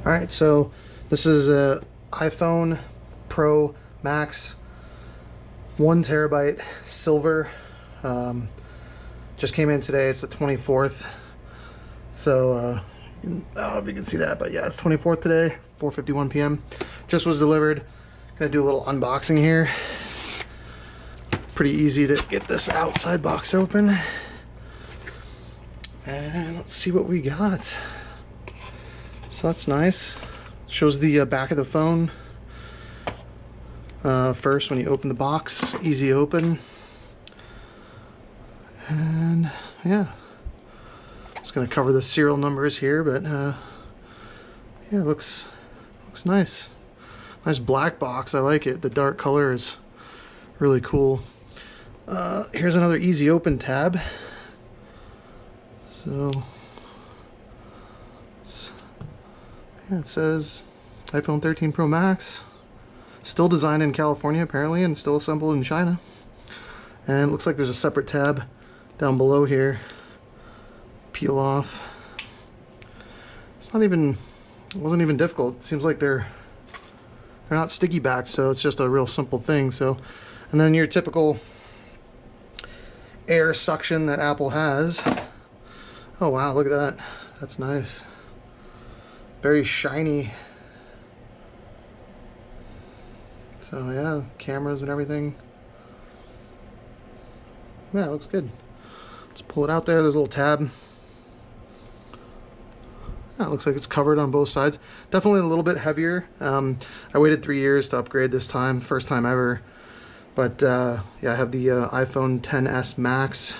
All right, so this is a iPhone Pro Max, 1 TB silver. Just came in today. It's the 24th. So I don't know if you can see that, but yeah, it's 24th today, 4:51 p.m. Just was delivered. Gonna do a little unboxing here. Pretty easy to get this outside box open. And let's see what we got. So that's nice. Shows the back of the phone first when you open the box. Easy open. And yeah, just gonna cover the serial numbers here, but yeah, it looks nice. Nice black box. I like it. The dark color is really cool. Here's another easy open tab. So yeah, it says iPhone 13 Pro Max, still designed in California apparently, and still assembled in China. And it looks like there's a separate tab down below here. Peel off. It wasn't even difficult. It seems like they're not sticky backed, so it's just a real simple thing. So, and then your typical air suction that Apple has. Oh wow, look at that. That's nice. Very shiny. So yeah, cameras and everything. Yeah, it looks good. Let's pull it out there. There's a little tab. Yeah, it looks like it's covered on both sides. Definitely a little bit heavier. I waited 3 years to upgrade this time. First time ever. But yeah, I have the iPhone XS Max.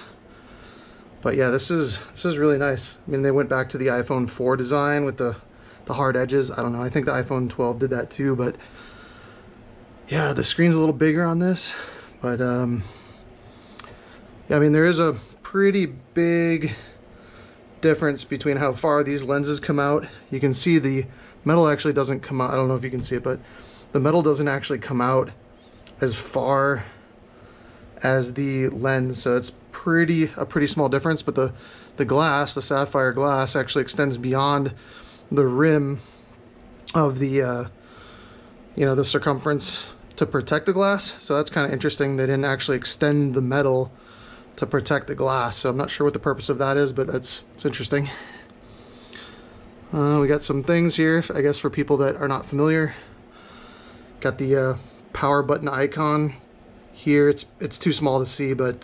But yeah, this is really nice. I mean, they went back to the iPhone 4 design with the hard edges. I don't know. I think the iPhone 12 did that too. But yeah, the screen's a little bigger on this. But yeah, I mean, there is a pretty big difference between how far these lenses come out. You can see the metal actually doesn't come out. I don't know if you can see it, but the metal doesn't actually come out as far as the lens. So it's a pretty small difference, but the glass, the sapphire glass, actually extends beyond the rim of the the circumference to protect the glass. So that's kind of interesting. They didn't actually extend the metal to protect the glass, so I'm not sure what the purpose of that is, but it's interesting. We got some things here, I guess, for people that are not familiar. Got the power button icon here. It's too small to see, but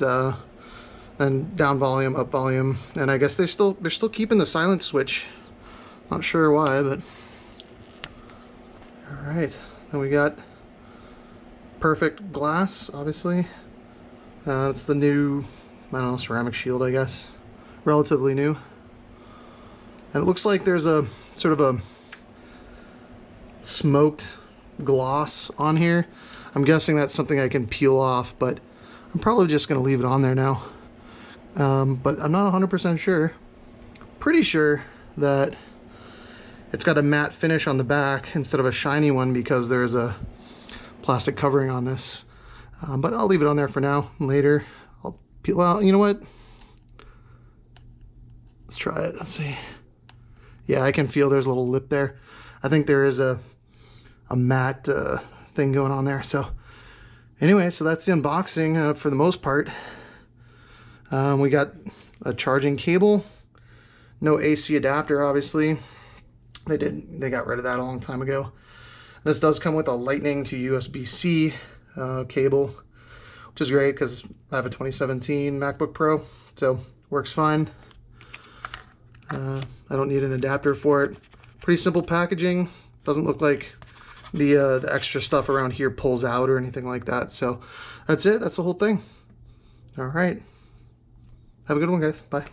then down volume, up volume, and I guess they're still keeping the silent switch. Not sure why, but all right. Then we got perfect glass, obviously. It's the new, I don't know, ceramic shield, I guess. Relatively new. And it looks like there's a sort of a smoked gloss on here. I'm guessing that's something I can peel off, but I'm probably just going to leave it on there now. But I'm not 100% sure. Pretty sure that it's got a matte finish on the back instead of a shiny one because there's a plastic covering on this. But I'll leave it on there for now. Later, I'll peel. Well, you know what? Let's try it. Let's see. Yeah, I can feel there's a little lip there. I think there is a matte thing going on there. So anyway, so that's the unboxing for the most part. We got a charging cable. No AC adapter, obviously. They got rid of that a long time ago. This does come with a Lightning to USB-C cable, which is great because I have a 2017 MacBook Pro, so works fine. I don't need an adapter for it. Pretty simple packaging. Doesn't look like the extra stuff around here pulls out or anything like that. So that's it. That's the whole thing. All right. Have a good one, guys. Bye.